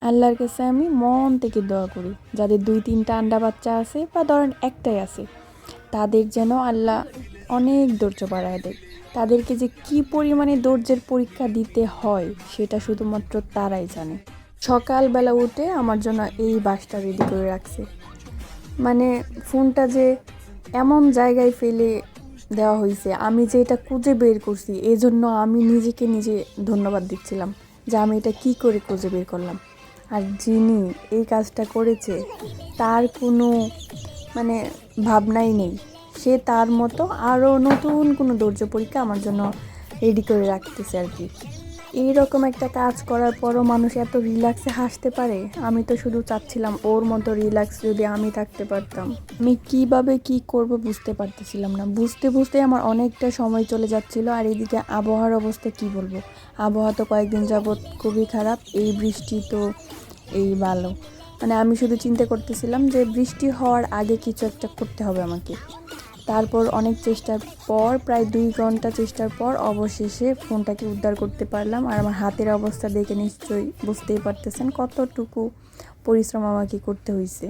আল্লাহর কাছে আমি মন থেকে দোয়া করি যাদের 2-3টা আন্ডা বাচ্চা আছে বা ধরেন একটাই আছে, তাদের যেন আল্লাহ অনেক ধৈর্য বাড়ায় দেয়। তাদেরকে যে কী পরিমাণে ধৈর্যের পরীক্ষা দিতে হয় সেটা শুধুমাত্র তারাই জানে। সকালবেলা উঠে আমার জন্য এই বাসটা রেডি করে রাখছে, মানে ফোনটা যে এমন জায়গায় ফেলে দেওয়া হয়েছে, আমি যে এটা খুঁজে বের করছি এই জন্য আমি নিজেকে নিজে ধন্যবাদ দিচ্ছিলাম যে আমি এটা কি করে খুঁজে বের করলাম। আর যিনি এই কাজটা করেছে তার কোনো মানে ভাবনাই নেই, সে তার মতো আরও নতুন কোনো ধৈর্য পরীক্ষা আমার জন্য রেডি করে রাখতেছে আর কি। এইরকম একটা কাজ করার পরও মানুষ এত রিল্যাক্সে হাসতে পারে, আমি তো শুধু চাচ্ছিলাম ওর মতো রিল্যাক্স যদি আমি থাকতে পারতাম। আমি কীভাবে কি করব বুঝতে পারতেছিলাম না, বুঝতে বুঝতে আমার অনেকটা সময় চলে যাচ্ছিল। আর এদিকে আবহাওয়ার অবস্থা কি বলবো, আবহাওয়া তো কয়েকদিন যাবৎ খুবই খারাপ, এই বৃষ্টি তো এই ভালো, মানে আমি শুধু চিন্তা করতেছিলাম যে বৃষ্টি হওয়ার আগে কিছু একটা করতে হবে আমাকে। তারপর অনেক চেষ্টার পর, প্রায় 2 ঘন্টা চেষ্টার পর অবশেষে ফোনটাকে উদ্ধার করতে পারলাম। আর আমার হাতের অবস্থা দেখে নিশ্চয়ই বুঝতেই পারতেছেন কতটুকু পরিশ্রম আমাকে করতে হয়েছে।